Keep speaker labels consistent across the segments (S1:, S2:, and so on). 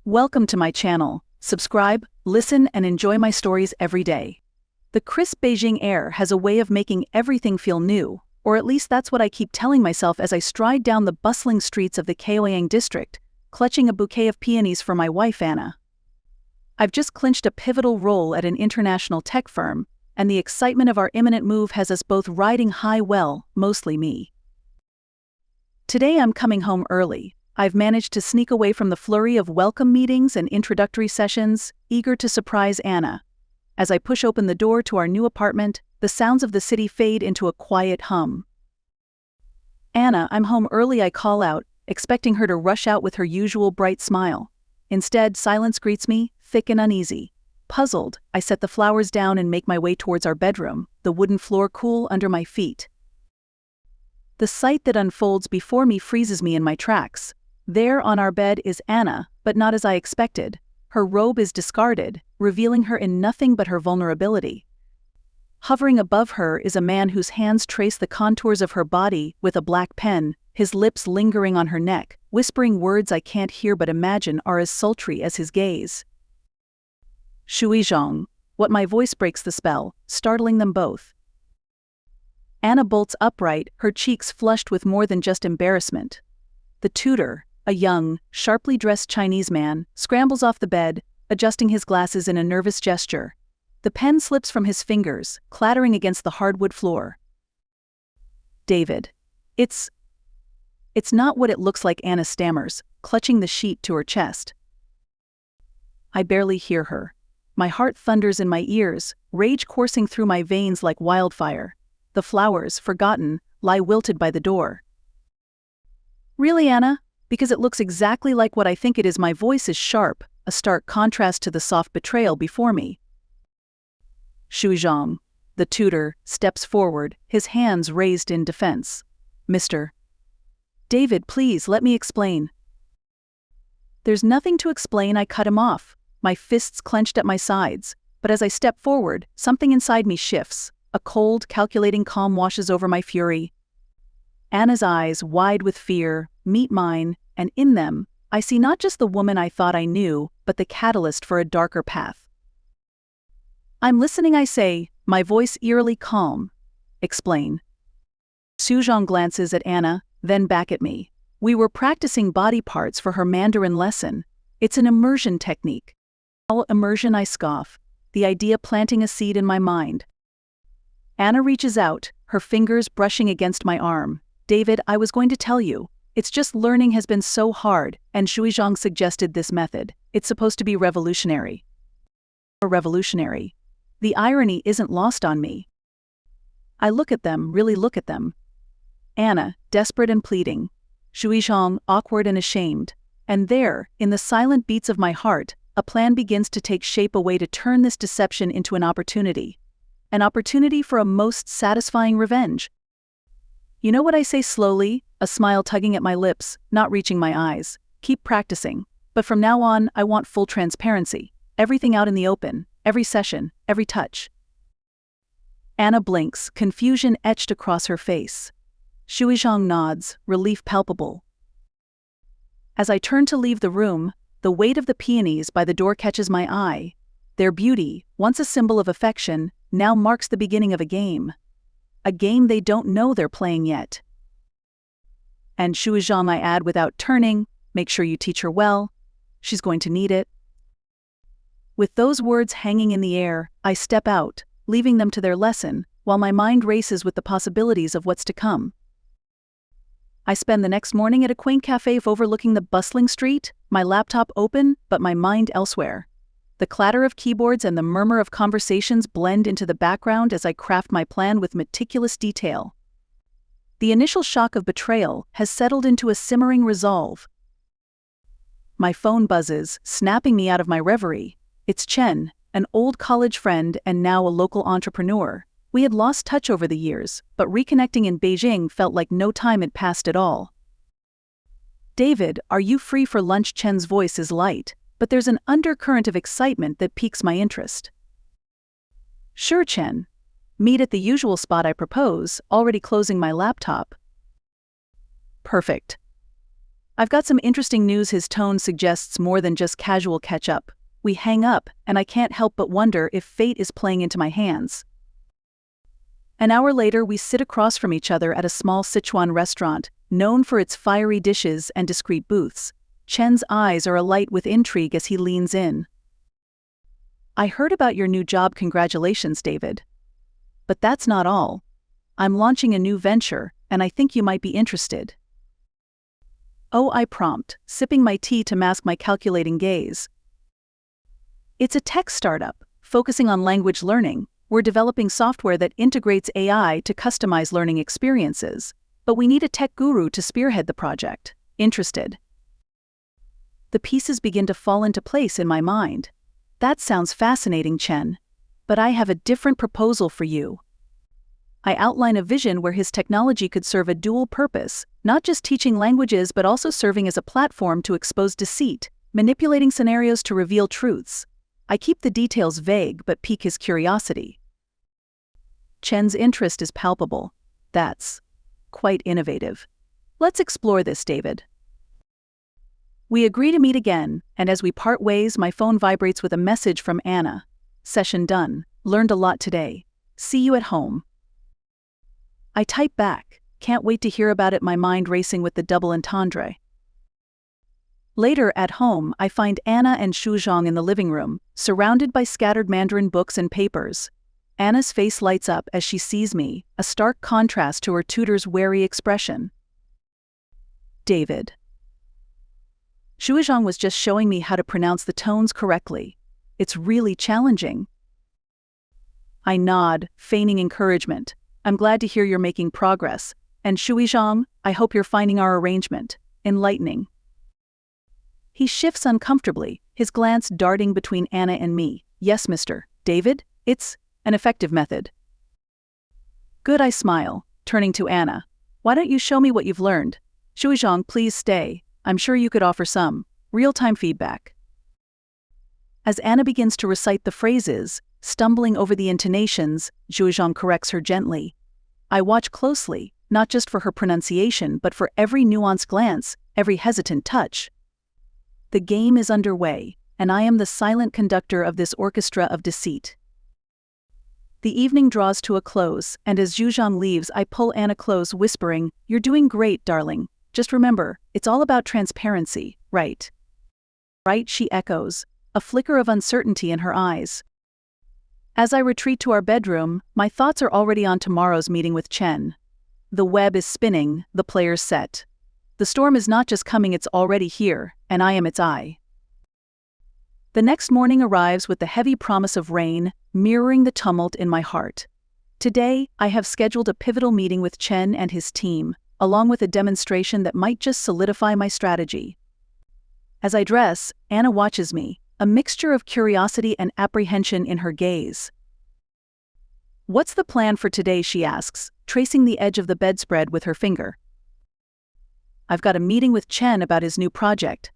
S1: Welcome to my channel. Subscribe, listen, and enjoy my stories every day. The crisp Beijing air has a way of making everything feel new, or at least that's what I keep telling myself as I stride down the bustling streets of the Kaohsiung district, clutching a bouquet of peonies for my wife Anna. I've just clinched a pivotal role at an international tech firm, and the excitement of our imminent move has us both riding high, well, mostly me. Today I'm coming home early. I've managed to sneak away from the flurry of welcome meetings and introductory sessions, eager to surprise Anna. As I push open the door to our new apartment, the sounds of the city fade into a quiet hum. "Anna, I'm home early," I call out, expecting her to rush out with her usual bright smile. Instead, silence greets me, thick and uneasy. Puzzled, I set the flowers down and make my way towards our bedroom, the wooden floor cool under my feet. The sight that unfolds before me freezes me in my tracks. There on our bed is Anna, but not as I expected. Her robe is discarded, revealing her in nothing but her vulnerability. Hovering above her is a man whose hands trace the contours of her body with a black pen, his lips lingering on her neck, whispering words I can't hear but imagine are as sultry as his gaze. "Shuizhong." What my voice breaks the spell, startling them both. Anna bolts upright, her cheeks flushed with more than just embarrassment. The tutor, a young, sharply dressed Chinese man, scrambles off the bed, adjusting his glasses in a nervous gesture. The pen slips from his fingers, clattering against the hardwood floor. "David. It's not what it looks like," Anna stammers, clutching the sheet to her chest. I barely hear her. My heart thunders in my ears, rage coursing through my veins like wildfire. The flowers, forgotten, lie wilted by the door. "Really, Anna? Because it looks exactly like what I think it is." My voice is sharp, a stark contrast to the soft betrayal before me. "Shuizhong." The tutor steps forward, his hands raised in defense. "Mr. David, please let me explain." "There's nothing to explain," I cut him off, my fists clenched at my sides, but as I step forward, something inside me shifts. A cold, calculating calm washes over my fury. Anna's eyes, wide with fear, meet mine, and in them, I see not just the woman I thought I knew, but the catalyst for a darker path. "I'm listening," I say, my voice eerily calm. "Explain." Shuizhong glances at Anna, then back at me. "We were practicing body parts for her Mandarin lesson. It's an immersion technique." "How immersion?" I scoff, the idea planting a seed in my mind. Anna reaches out, her fingers brushing against my arm. "David, I was going to tell you. It's just learning has been so hard, and Shuizhong suggested this method. It's supposed to be revolutionary." Revolutionary. The irony isn't lost on me. I look at them, really look at them. Anna, desperate and pleading. Shuizhong, awkward and ashamed. And there, in the silent beats of my heart, a plan begins to take shape, a way to turn this deception into an opportunity. An opportunity for a most satisfying revenge. "You know what?" I say slowly, a smile tugging at my lips, not reaching my eyes. "Keep practicing. But from now on, I want full transparency. Everything out in the open, every session, every touch." Anna blinks, confusion etched across her face. Shuizhong nods, relief palpable. As I turn to leave the room, the weight of the peonies by the door catches my eye. Their beauty, once a symbol of affection, now marks the beginning of a game. A game they don't know they're playing yet. "And Shuizhong," I add without turning, "make sure you teach her well. She's going to need it." With those words hanging in the air, I step out, leaving them to their lesson, while my mind races with the possibilities of what's to come. I spend the next morning at a quaint cafe overlooking the bustling street, my laptop open, but my mind elsewhere. The clatter of keyboards and the murmur of conversations blend into the background as I craft my plan with meticulous detail. The initial shock of betrayal has settled into a simmering resolve. My phone buzzes, snapping me out of my reverie. It's Chen, an old college friend and now a local entrepreneur. We had lost touch over the years, but reconnecting in Beijing felt like no time had passed at all. "David, are you free for lunch?" Chen's voice is light, but there's an undercurrent of excitement that piques my interest. "Sure, Chen. Meet at the usual spot," I propose, already closing my laptop. "Perfect." I've got some interesting news. His tone suggests more than just casual catch-up. We hang up, and I can't help but wonder if fate is playing into my hands. An hour later, we sit across from each other at a small Sichuan restaurant, known for its fiery dishes and discreet booths. Chen's eyes are alight with intrigue as he leans in. I heard about your new job. Congratulations, David. But that's not all. I'm launching a new venture, and I think you might be interested. Oh, I prompt, sipping my tea to mask my calculating gaze. It's a tech startup, focusing on language learning. We're developing software that integrates AI to customize learning experiences, but we need a tech guru to spearhead the project. Interested? The pieces begin to fall into place in my mind. That sounds fascinating, Chen. But I have a different proposal for you. I outline a vision where his technology could serve a dual purpose, not just teaching languages but also serving as a platform to expose deceit, manipulating scenarios to reveal truths. I keep the details vague but pique his curiosity. Chen's interest is palpable. That's quite innovative. Let's explore this, David. We agree to meet again, and as we part ways, my phone vibrates with a message from Anna. Session done. Learned a lot today. See you at home. I type back. Can't wait to hear about it, my mind racing with the double entendre. Later, at home, I find Anna and Shuzhong in the living room, surrounded by scattered Mandarin books and papers. Anna's face lights up as she sees me, a stark contrast to her tutor's wary expression. David. Shuzhong was just showing me how to pronounce the tones correctly. It's really challenging. I nod, feigning encouragement. I'm glad to hear you're making progress. And Shuzhong, I hope you're finding our arrangement enlightening. He shifts uncomfortably, his glance darting between Anna and me. Yes, Mr. David, it's an effective method. Good, I smile, turning to Anna. Why don't you show me what you've learned? Shuzhong, please stay. I'm sure you could offer some real-time feedback. As Anna begins to recite the phrases, stumbling over the intonations, Shuzhong corrects her gently. I watch closely, not just for her pronunciation but for every nuanced glance, every hesitant touch. The game is underway, and I am the silent conductor of this orchestra of deceit. The evening draws to a close, and as Shuzhong leaves, I pull Anna close, whispering, "You're doing great, darling. Just remember, it's all about transparency, right?" Right, she echoes, a flicker of uncertainty in her eyes. As I retreat to our bedroom, my thoughts are already on tomorrow's meeting with Chen. The web is spinning, the players set. The storm is not just coming, it's already here, and I am its eye. The next morning arrives with the heavy promise of rain, mirroring the tumult in my heart. Today, I have scheduled a pivotal meeting with Chen and his team, along with a demonstration that might just solidify my strategy. As I dress, Anna watches me, a mixture of curiosity and apprehension in her gaze. What's the plan for today, she asks, tracing the edge of the bedspread with her finger. I've got a meeting with Chen about his new project.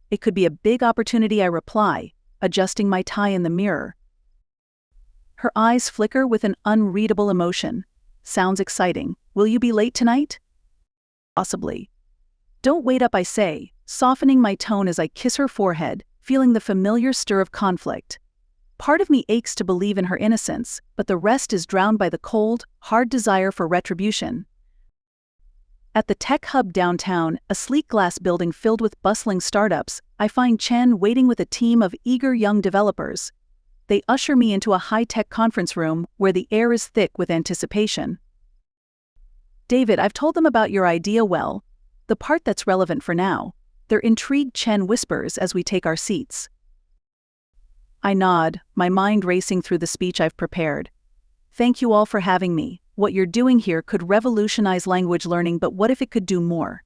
S1: It could be a big opportunity, I reply, adjusting my tie in the mirror. Her eyes flicker with an unreadable emotion. Sounds exciting. Will you be late tonight? Possibly. Don't wait up, I say, softening my tone as I kiss her forehead, feeling the familiar stir of conflict. Part of me aches to believe in her innocence, but the rest is drowned by the cold, hard desire for retribution. At the tech hub downtown, a sleek glass building filled with bustling startups, I find Chen waiting with a team of eager young developers. They usher me into a high-tech conference room where the air is thick with anticipation. David, I've told them about your idea well. The part that's relevant for now. Their intrigued, Chen whispers as we take our seats. I nod, my mind racing through the speech I've prepared. Thank you all for having me. What you're doing here could revolutionize language learning, but what if it could do more?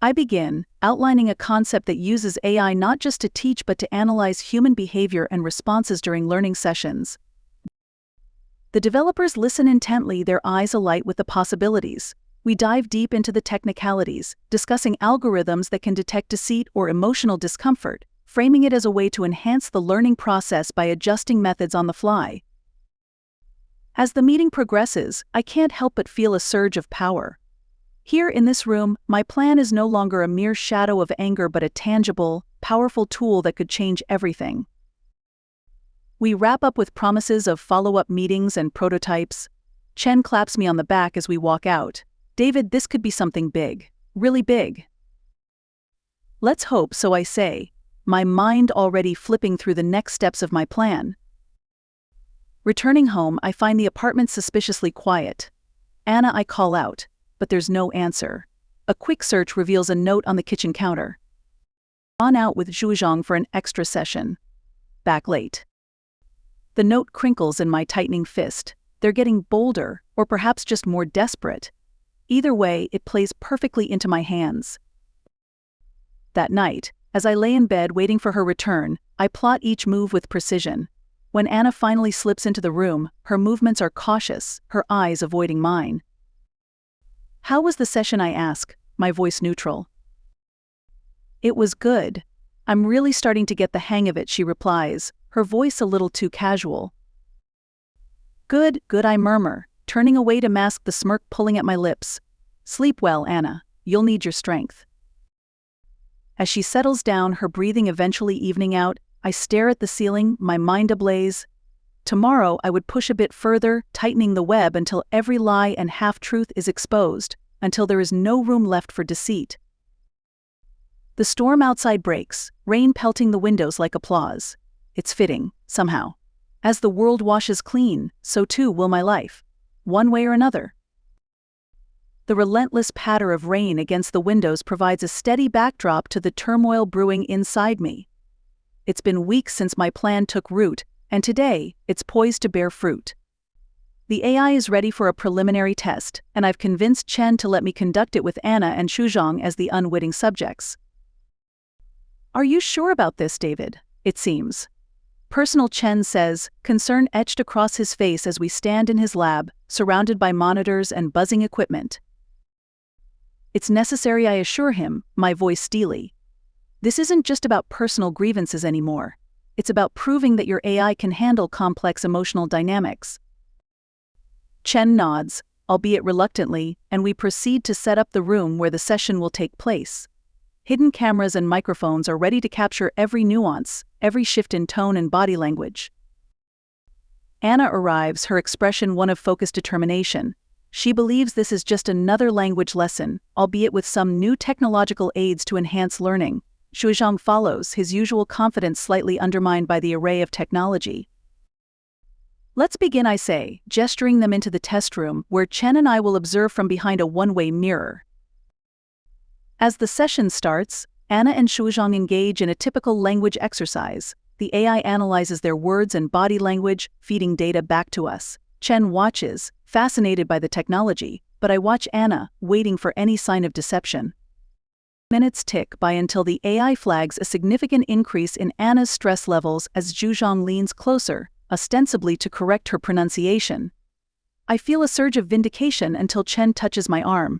S1: I begin, outlining a concept that uses AI not just to teach but to analyze human behavior and responses during learning sessions. The developers listen intently, their eyes alight with the possibilities. We dive deep into the technicalities, discussing algorithms that can detect deceit or emotional discomfort, framing it as a way to enhance the learning process by adjusting methods on the fly. As the meeting progresses, I can't help but feel a surge of power. Here in this room, my plan is no longer a mere shadow of anger but a tangible, powerful tool that could change everything. We wrap up with promises of follow-up meetings and prototypes. Chen claps me on the back as we walk out. David, this could be something big. Really big. Let's hope, so I say, my mind already flipping through the next steps of my plan. Returning home, I find the apartment suspiciously quiet. Anna, I call out, but there's no answer. A quick search reveals a note on the kitchen counter. On out with Zhuzhong for an extra session. Back late. The note crinkles in my tightening fist. They're getting bolder, or perhaps just more desperate. Either way, it plays perfectly into my hands. That night, as I lay in bed waiting for her return, I plot each move with precision. When Anna finally slips into the room, her movements are cautious, her eyes avoiding mine. How was the session, I ask, my voice neutral. It was good. I'm really starting to get the hang of it, she replies, her voice a little too casual. Good, I murmur, turning away to mask the smirk pulling at my lips. Sleep well, Anna. You'll need your strength. As she settles down, her breathing eventually evening out, I stare at the ceiling, my mind ablaze. Tomorrow I would push a bit further, tightening the web until every lie and half-truth is exposed, until there is no room left for deceit. The storm outside breaks, rain pelting the windows like applause. It's fitting, somehow. As the world washes clean, so too will my life. One way or another. The relentless patter of rain against the windows provides a steady backdrop to the turmoil brewing inside me. It's been weeks since my plan took root, and today, it's poised to bear fruit. The AI is ready for a preliminary test, and I've convinced Chen to let me conduct it with Anna and Zhuzhong as the unwitting subjects. Are you sure about this, David? It seems. Personal Chen says, concern etched across his face as we stand in his lab, surrounded by monitors and buzzing equipment. It's necessary, I assure him, my voice steely. This isn't just about personal grievances anymore. It's about proving that your AI can handle complex emotional dynamics. Chen nods, albeit reluctantly, and we proceed to set up the room where the session will take place. Hidden cameras and microphones are ready to capture every nuance, every shift in tone and body language. Anna arrives, her expression one of focused determination. She believes this is just another language lesson, albeit with some new technological aids to enhance learning. Zhuzhong follows, his usual confidence slightly undermined by the array of technology. Let's begin, I say, gesturing them into the test room, where Chen and I will observe from behind a one-way mirror. As the session starts, Anna and Zhuzhong engage in a typical language exercise. The AI analyzes their words and body language, feeding data back to us. Chen watches, fascinated by the technology, but I watch Anna, waiting for any sign of deception. Minutes tick by until the AI flags a significant increase in Anna's stress levels as Zhuzhong leans closer, ostensibly to correct her pronunciation. I feel a surge of vindication until Chen touches my arm.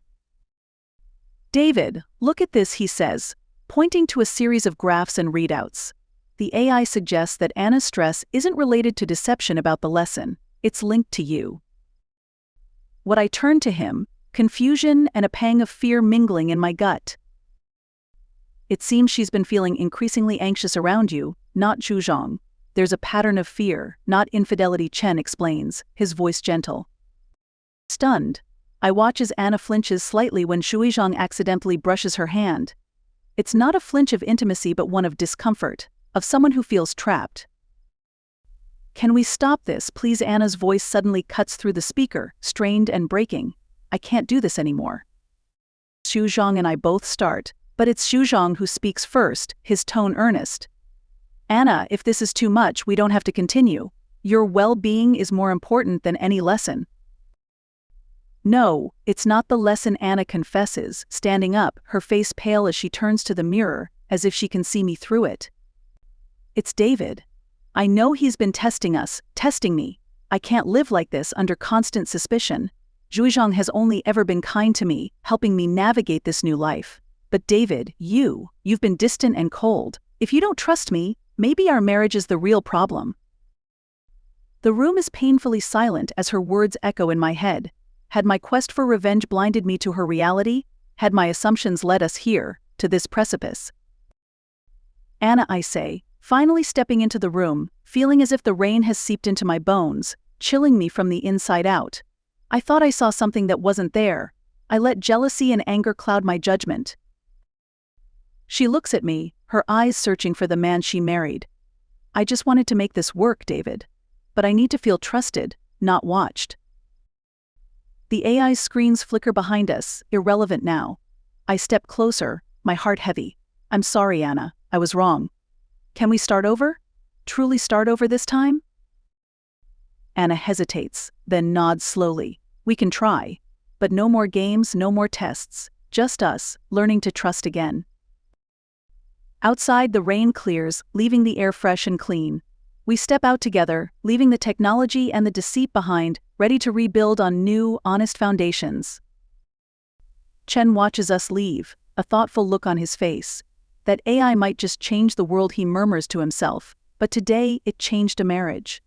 S1: David, look at this, he says, pointing to a series of graphs and readouts. The AI suggests that Anna's stress isn't related to deception about the lesson, it's linked to you. What I turn to him, confusion and a pang of fear mingling in my gut. It seems she's been feeling increasingly anxious around you, not Zhuzhong. There's a pattern of fear, not infidelity, Chen explains, his voice gentle. Stunned, I watch as Anna flinches slightly when Zhuzhong accidentally brushes her hand. It's not a flinch of intimacy but one of discomfort, of someone who feels trapped. Can we stop this, please? Anna's voice suddenly cuts through the speaker, strained and breaking. I can't do this anymore. Zhuzhong and I both start, but it's Zhuzhong who speaks first, his tone earnest. Anna, if this is too much, we don't have to continue. Your well-being is more important than any lesson. No, it's not the lesson, Anna confesses, standing up, her face pale as she turns to the mirror, as if she can see me through it. It's David. I know he's been testing us, testing me. I can't live like this under constant suspicion. Zhuzhong has only ever been kind to me, helping me navigate this new life. But David, you've been distant and cold. If you don't trust me, maybe our marriage is the real problem. The room is painfully silent as her words echo in my head. Had my quest for revenge blinded me to her reality? Had my assumptions led us here, to this precipice? Anna, I say, finally stepping into the room, feeling as if the rain has seeped into my bones, chilling me from the inside out. I thought I saw something that wasn't there. I let jealousy and anger cloud my judgment. She looks at me, her eyes searching for the man she married. I just wanted to make this work, David. But I need to feel trusted, not watched. The AI's screens flicker behind us, irrelevant now. I step closer, my heart heavy. I'm sorry, Anna, I was wrong. Can we start over? Truly start over this time? Anna hesitates, then nods slowly. We can try. But no more games, no more tests. Just us, learning to trust again. Outside, the rain clears, leaving the air fresh and clean. We step out together, leaving the technology and the deceit behind, ready to rebuild on new, honest foundations. Chen watches us leave, a thoughtful look on his face. That AI might just change the world, he murmurs to himself, but today it changed a marriage.